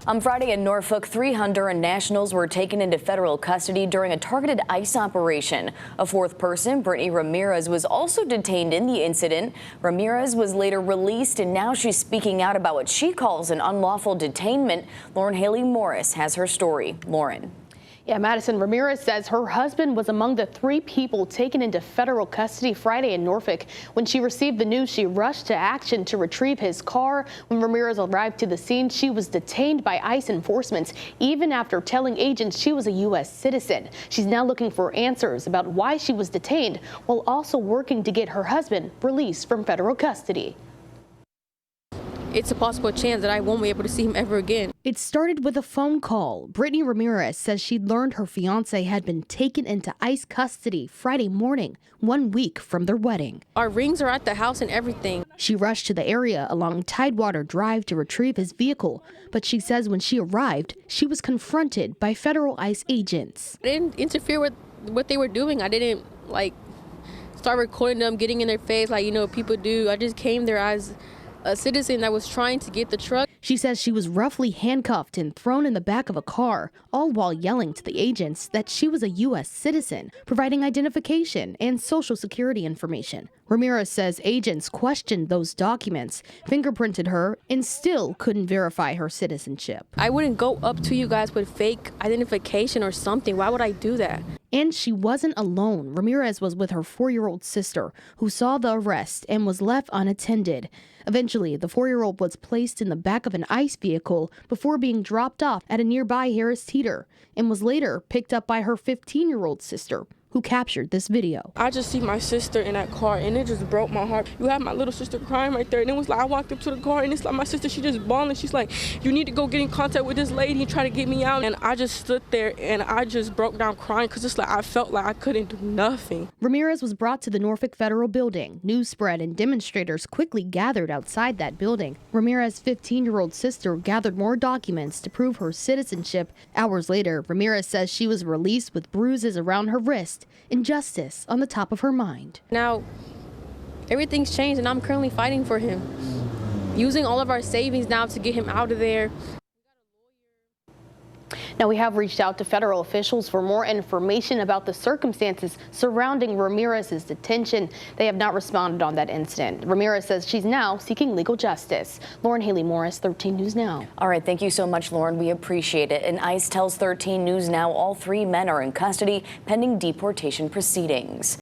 On Friday in Norfolk, 3 Honduran nationals were taken into federal custody during a targeted ICE operation. A fourth person, Brittany Ramirez, was also detained in the incident. Ramirez was later released, and now she's speaking out about what she calls an unlawful detainment. Lauren Haley Morris has her story. Lauren. Yeah, Madison, Ramirez says her husband was among the 3 people taken into federal custody Friday in Norfolk. When she received the news, she rushed to action to retrieve his car. When Ramirez arrived to the scene, she was detained by ICE enforcement, even after telling agents she was a U.S. citizen. She's now looking for answers about why she was detained, while also working to get her husband released from federal custody. It's a possible chance that I won't be able to see him ever again. It started with a phone call. Brittany Ramirez says she'd learned her fiancé had been taken into ICE custody Friday morning, 1 week from their wedding. Our rings are at the house and everything. She rushed to the area along Tidewater Drive to retrieve his vehicle, but she says when she arrived, she was confronted by federal ICE agents. I didn't interfere with what they were doing. I didn't start recording them, getting in their face like people do. I just came there as a citizen that was trying to get the truck. She says she was roughly handcuffed and thrown in the back of a car, all while yelling to the agents that she was a U.S. citizen, providing identification and social security information. Ramirez says agents questioned those documents, fingerprinted her, and still couldn't verify her citizenship. I wouldn't go up to you guys with fake identification or something. Why would I do that? And she wasn't alone. Ramirez was with her 4-year-old sister, who saw the arrest and was left unattended. Eventually, the 4-year-old was placed in the back of an ICE vehicle before being dropped off at a nearby Harris Teeter, and was later picked up by her 15-year-old sister, who captured this video. I just see my sister in that car, and it just broke my heart. You have my little sister crying right there, and it was like I walked up to the car, and it's like my sister, she just bawling. She's like, you need to go get in contact with this lady and try to get me out. And I just stood there, and I just broke down crying because it's like I felt like I couldn't do nothing. Ramirez was brought to the Norfolk Federal Building. News spread, and demonstrators quickly gathered outside that building. Ramirez's 15-year-old sister gathered more documents to prove her citizenship. Hours later, Ramirez says she was released with bruises around her wrist and justice on the top of her mind. Now, everything's changed, and I'm currently fighting for him. Using all of our savings now to get him out of there. Now, we have reached out to federal officials for more information about the circumstances surrounding Ramirez's detention. They have not responded on that incident. Ramirez says she's now seeking legal justice. Lauren Haley Morris, 13 News Now. All right, thank you so much, Lauren. We appreciate it. And ICE tells 13 News Now all 3 men are in custody pending deportation proceedings.